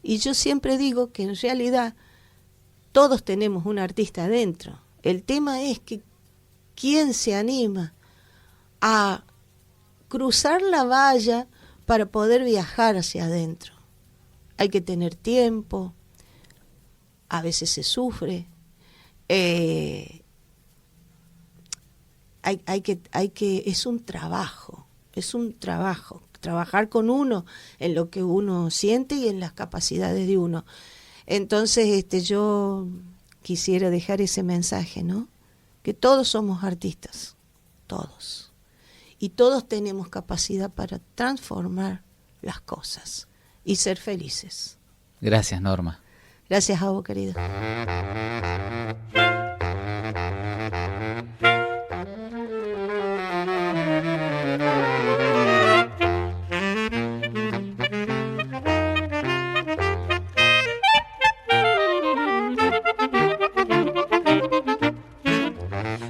Y yo siempre digo que en realidad todos tenemos un artista adentro. El tema es que quién se anima a cruzar la valla para poder viajar hacia adentro. Hay que tener tiempo, a veces se sufre, hay que, es un trabajo, trabajar con uno en lo que uno siente y en las capacidades de uno. Entonces, yo quisiera dejar ese mensaje, ¿no? Que todos somos artistas, todos. Y todos tenemos capacidad para transformar las cosas y ser felices. Gracias, Norma. Gracias a vos, querido.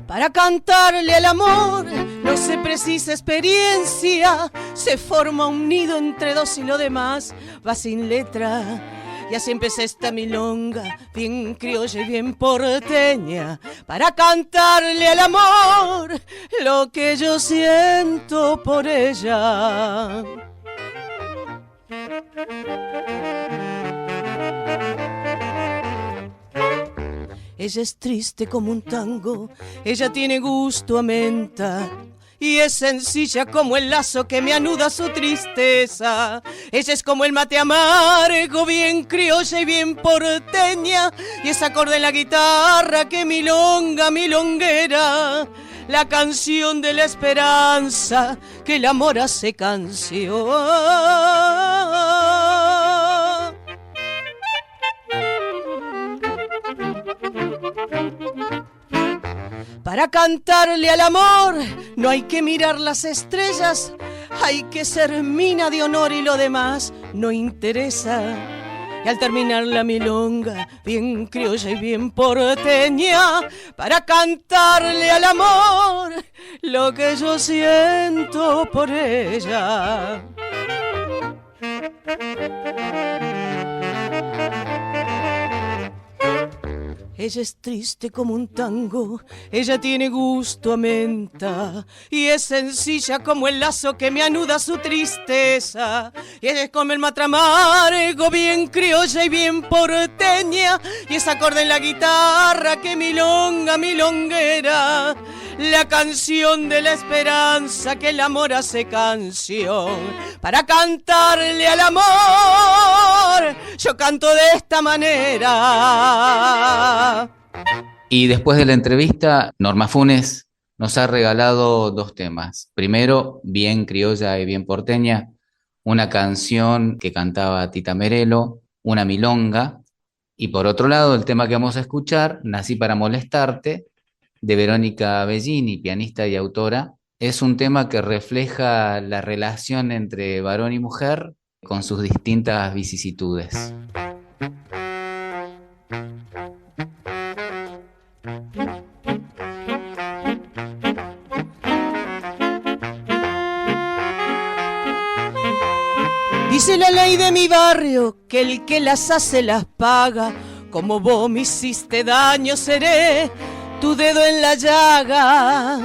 Para cantarle al amor no se precisa experiencia, se forma un nido entre dos y lo demás va sin letra. Y así empieza esta milonga, bien criolla y bien porteña, para cantarle al amor lo que yo siento por ella. Ella es triste como un tango, ella tiene gusto a menta y es sencilla como el lazo que me anuda su tristeza. Ella es como el mate amargo, bien criolla y bien porteña, y ese acorde en la guitarra que milonga, milonguera, la canción de la esperanza que el amor hace canción. Para cantarle al amor no hay que mirar las estrellas, hay que ser mina de honor y lo demás no interesa. Y al terminar la milonga, bien criolla y bien porteña, para cantarle al amor lo que yo siento por ella. Ella es triste como un tango, ella tiene gusto a menta y es sencilla como el lazo que me anuda su tristeza. Y ella es como el mate amargo, bien criolla y bien porteña, y ese acorde en la guitarra que milonga, milonguera, la canción de la esperanza que el amor hace canción. Para cantarle al amor yo canto de esta manera. Y después de la entrevista, Norma Funes nos ha regalado 2 temas. Primero, bien criolla y bien porteña, una canción que cantaba Tita Merelo, una milonga. Y por otro lado, el tema que vamos a escuchar, Nací para molestarte, de Verónica Bellini, pianista y autora. Es un tema que refleja la relación entre varón y mujer con sus distintas vicisitudes. Dice la ley de mi barrio que el que las hace las paga. Como vos me hiciste daño, seré tu dedo en la llaga.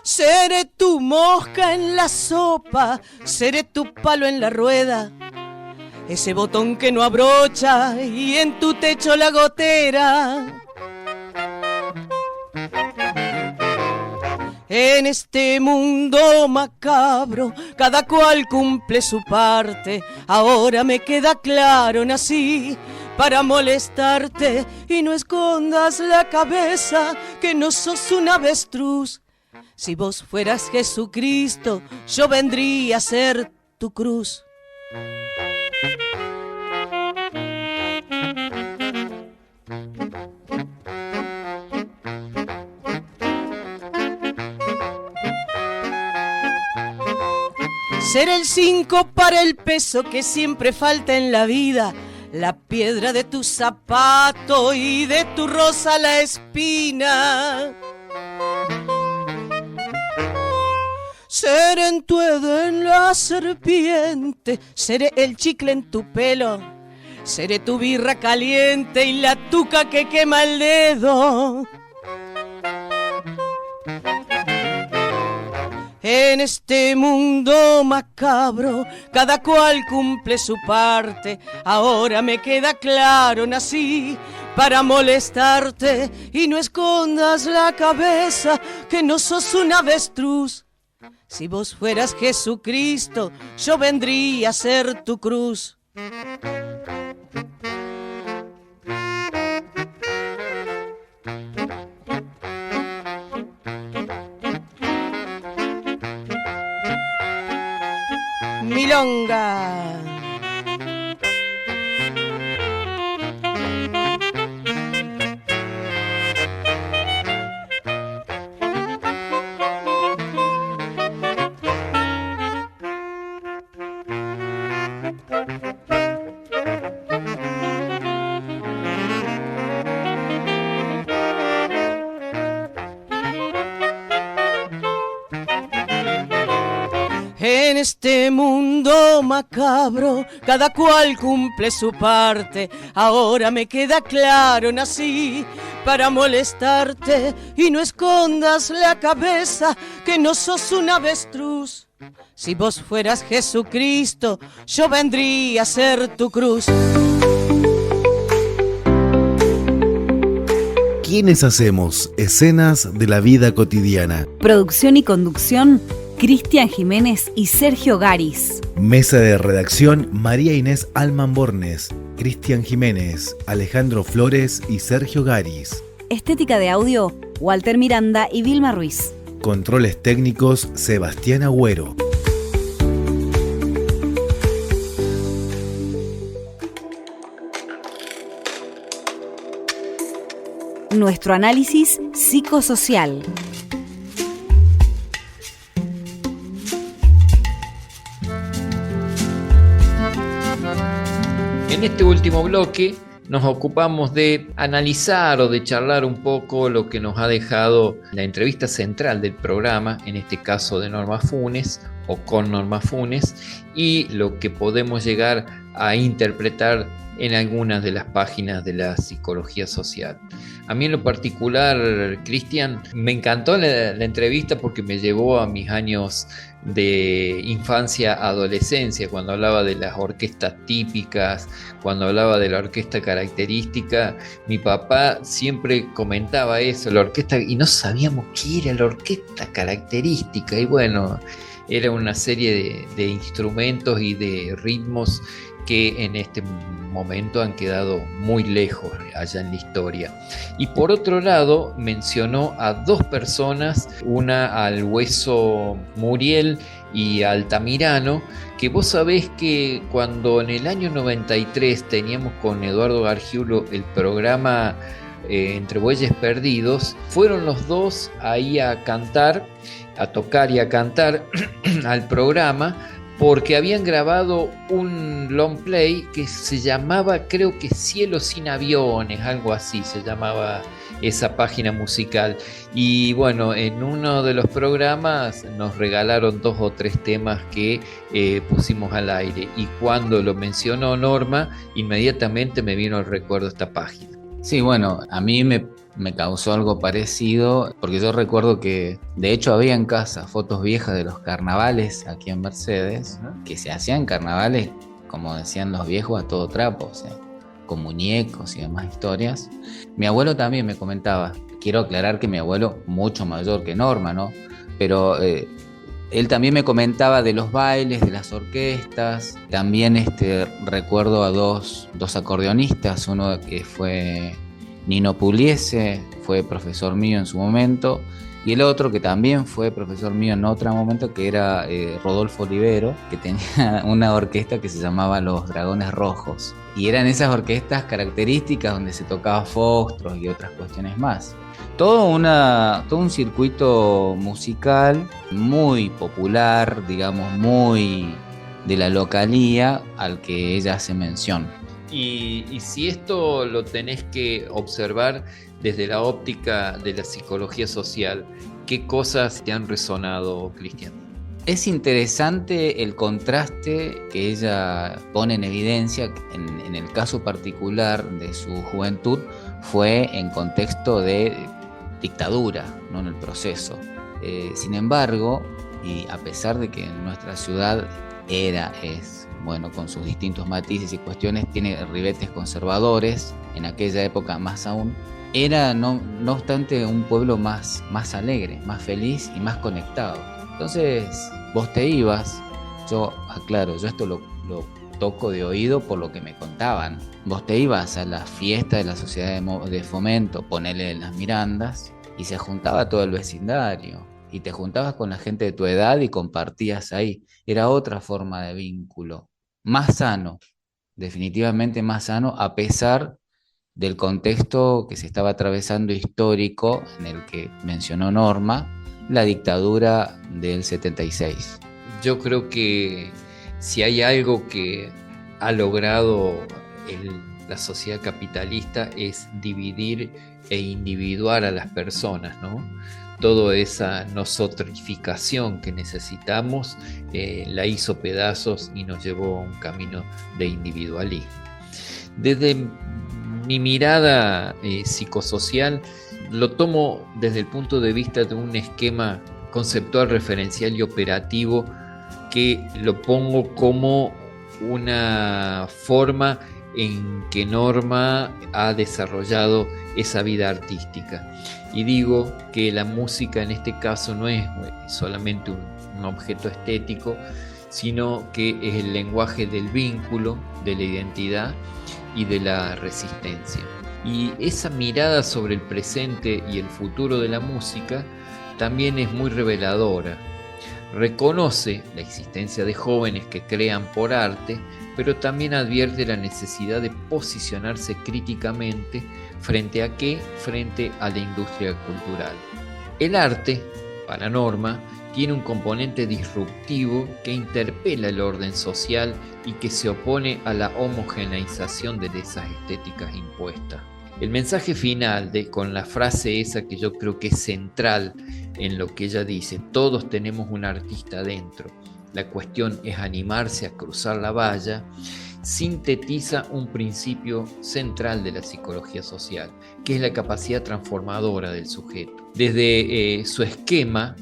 Seré tu mosca en la sopa, seré tu palo en la rueda, ese botón que no abrocha y en tu techo la gotera. En este mundo macabro, cada cual cumple su parte. Ahora me queda claro, nací para molestarte. Y no escondas la cabeza, que no sos un avestruz. Si vos fueras Jesucristo, yo vendría a ser tu cruz. Ser el 5 para el peso que siempre falta en la vida, la piedra de tu zapato y de tu rosa la espina. Seré en tu edén la serpiente, seré el chicle en tu pelo, seré tu birra caliente y la tuca que quema el dedo. En este mundo macabro, cada cual cumple su parte. Ahora me queda claro, nací para molestarte. Y no escondas la cabeza, que no sos un avestruz. Si vos fueras Jesucristo, yo vendría a ser tu cruz. Milonga. En este mundo macabro, cada cual cumple su parte. Ahora me queda claro, nací para molestarte. Y no escondas la cabeza, que no sos un avestruz. Si vos fueras Jesucristo, yo vendría a ser tu cruz. ¿Quiénes hacemos escenas de la vida cotidiana? Producción y conducción, Cristian Jiménez y Sergio Garis. Mesa de redacción, María Inés Alman Bornes, Cristian Jiménez, Alejandro Flores y Sergio Garis. Estética de audio, Walter Miranda y Vilma Ruiz. Controles técnicos, Sebastián Agüero. Nuestro análisis psicosocial. En este último bloque nos ocupamos de analizar o de charlar un poco lo que nos ha dejado la entrevista central del programa, en este caso de Norma Funes o con Norma Funes, y lo que podemos llegar a interpretar en algunas de las páginas de la psicología social. A mí en lo particular, Cristian, me encantó la entrevista porque me llevó a mis años de infancia, adolescencia, cuando hablaba de las orquestas típicas, cuando hablaba de la orquesta característica. Mi papá siempre comentaba eso, la orquesta, y no sabíamos qué era la orquesta característica, y bueno, era una serie de instrumentos y de ritmos que en este momento han quedado muy lejos allá en la historia. Y por otro lado, mencionó a dos personas, una al Hueso Muriel y a Altamirano, que vos sabés que cuando en el año 93 teníamos con Eduardo Gargiulo el programa Entre Bueyes Perdidos, fueron los dos ahí a cantar, a tocar y a cantar al programa, porque habían grabado un long play que se llamaba, creo que Cielo sin aviones, algo así se llamaba esa página musical. Y bueno, en uno de los programas nos regalaron 2 o 3 temas que pusimos al aire. Y cuando lo mencionó Norma, inmediatamente me vino al recuerdo esta página. Sí, bueno, a mí me causó algo parecido, porque yo recuerdo que de hecho había en casa fotos viejas de los carnavales aquí en Mercedes, que se hacían carnavales, como decían los viejos, a todo trapo, o sea, con muñecos y demás historias. Mi abuelo también me comentaba, quiero aclarar que mi abuelo mucho mayor que Norma, ¿no? Pero él también me comentaba de los bailes, de las orquestas. También recuerdo a dos acordeonistas, uno que fue Nino Pugliese, fue profesor mío en su momento, y el otro que también fue profesor mío en otro momento, que era Rodolfo Olivero, que tenía una orquesta que se llamaba Los Dragones Rojos, y eran esas orquestas características donde se tocaba foxtrot y otras cuestiones más. Todo un circuito musical muy popular, digamos, muy de la localía al que ella hace mención. Y si esto lo tenés que observar desde la óptica de la psicología social, ¿qué cosas te han resonado, Cristian? Es interesante el contraste que ella pone en evidencia. En el caso particular de su juventud fue en contexto de dictadura, no en el proceso. Sin embargo, y a pesar de que en nuestra ciudad es, bueno, con sus distintos matices y cuestiones, tiene ribetes conservadores, en aquella época más aún, era no obstante un pueblo más alegre, más feliz y más conectado. Entonces vos te ibas, yo aclaro, yo esto lo toco de oído por lo que me contaban. Vos te ibas a la fiesta de la sociedad de fomento, ponele Las Mirandas, y se juntaba todo el vecindario, y te juntabas con la gente de tu edad y compartías ahí. Era otra forma de vínculo, más sano, definitivamente más sano, a pesar del contexto que se estaba atravesando histórico, en el que mencionó Norma, la dictadura del 76. Yo creo que si hay algo que ha logrado la sociedad capitalista es dividir e individuar a las personas, ¿no? Toda esa nosotrificación que necesitamos la hizo pedazos y nos llevó a un camino de individualismo. Desde mi mirada psicosocial, lo tomo desde el punto de vista de un esquema conceptual, referencial y operativo que lo pongo como una forma en que Norma ha desarrollado esa vida artística. Y digo que la música en este caso no es solamente un objeto estético, sino que es el lenguaje del vínculo, de la identidad y de la resistencia. Y esa mirada sobre el presente y el futuro de la música también es muy reveladora. Reconoce la existencia de jóvenes que crean por arte, pero también advierte la necesidad de posicionarse críticamente ¿frente a qué? Frente a la industria cultural. El arte, para Norma, tiene un componente disruptivo que interpela el orden social y que se opone a la homogeneización de esas estéticas impuestas. El mensaje final con la frase esa que yo creo que es central en lo que ella dice: todos tenemos un artista dentro, la cuestión es animarse a cruzar la valla, sintetiza un principio central de la psicología social, que es la capacidad transformadora del sujeto. Desde su esquema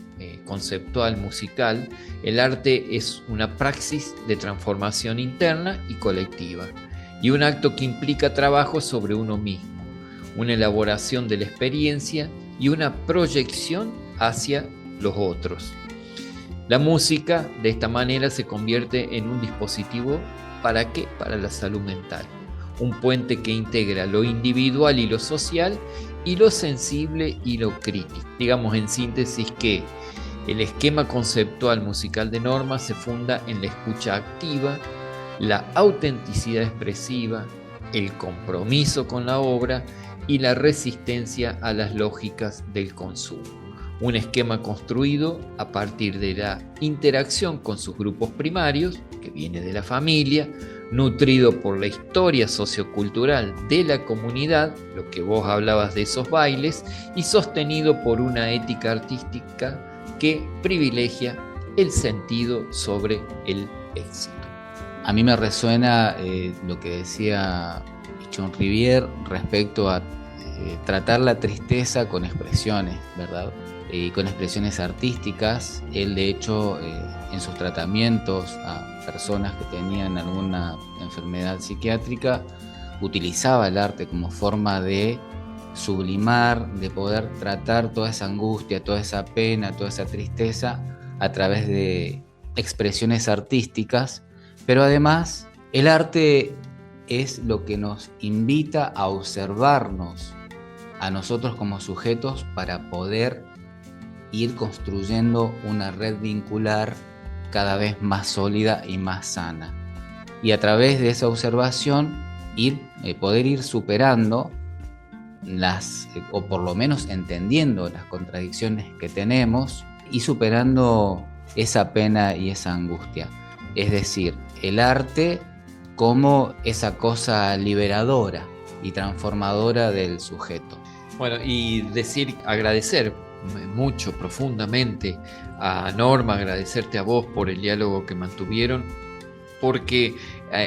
conceptual musical, el arte es una praxis de transformación interna y colectiva, y un acto que implica trabajo sobre uno mismo, una elaboración de la experiencia y una proyección hacia los otros. La música, de esta manera, se convierte en un dispositivo, ¿para qué? Para la salud mental. Un puente que integra lo individual y lo social, y lo sensible y lo crítico. Digamos en síntesis que el esquema conceptual musical de Norma se funda en la escucha activa, la autenticidad expresiva, el compromiso con la obra y la resistencia a las lógicas del consumo. Un esquema construido a partir de la interacción con sus grupos primarios, que viene de la familia, nutrido por la historia sociocultural de la comunidad, lo que vos hablabas de esos bailes, y sostenido por una ética artística que privilegia el sentido sobre el éxito. A mí me resuena lo que decía Pichon Rivière respecto a tratar la tristeza con expresiones, ¿verdad? Y con expresiones artísticas. Él, de hecho, en sus tratamientos a personas que tenían alguna enfermedad psiquiátrica, utilizaba el arte como forma de sublimar, de poder tratar toda esa angustia, toda esa pena, toda esa tristeza a través de expresiones artísticas. Pero además, el arte es lo que nos invita a observarnos a nosotros como sujetos para poder ir construyendo una red vincular cada vez más sólida y más sana. Y a través de esa observación poder ir superando o por lo menos entendiendo las contradicciones que tenemos y superando esa pena y esa angustia. Es decir, el arte como esa cosa liberadora y transformadora del sujeto. Bueno, y agradecer mucho, profundamente a Norma, agradecerte a vos por el diálogo que mantuvieron porque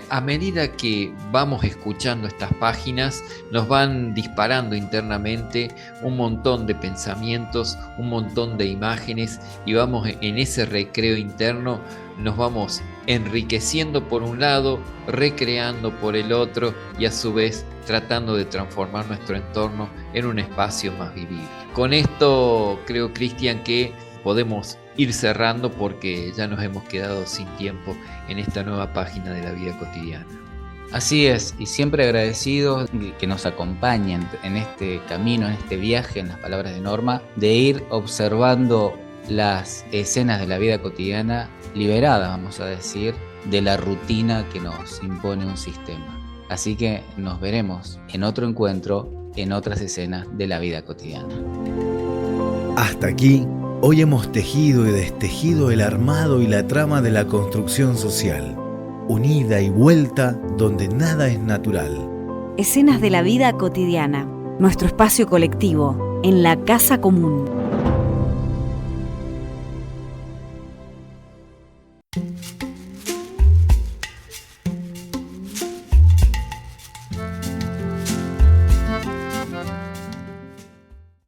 a medida que vamos escuchando estas páginas, nos van disparando internamente un montón de pensamientos, un montón de imágenes, y vamos en ese recreo interno, nos vamos enriqueciendo por un lado, recreando por el otro, y a su vez tratando de transformar nuestro entorno en un espacio más vivible. Con esto creo, Cristian, que podemos ir cerrando porque ya nos hemos quedado sin tiempo en esta nueva página de la vida cotidiana. Así es, y siempre agradecidos que nos acompañen en este camino, en este viaje, en las palabras de Norma, de ir observando las escenas de la vida cotidiana liberadas, vamos a decir, de la rutina que nos impone un sistema. Así que nos veremos en otro encuentro, en otras escenas de la vida cotidiana. Hasta aquí, hoy hemos tejido y destejido el armado y la trama de la construcción social, unida y vuelta donde nada es natural. Escenas de la vida cotidiana, nuestro espacio colectivo, en la casa común.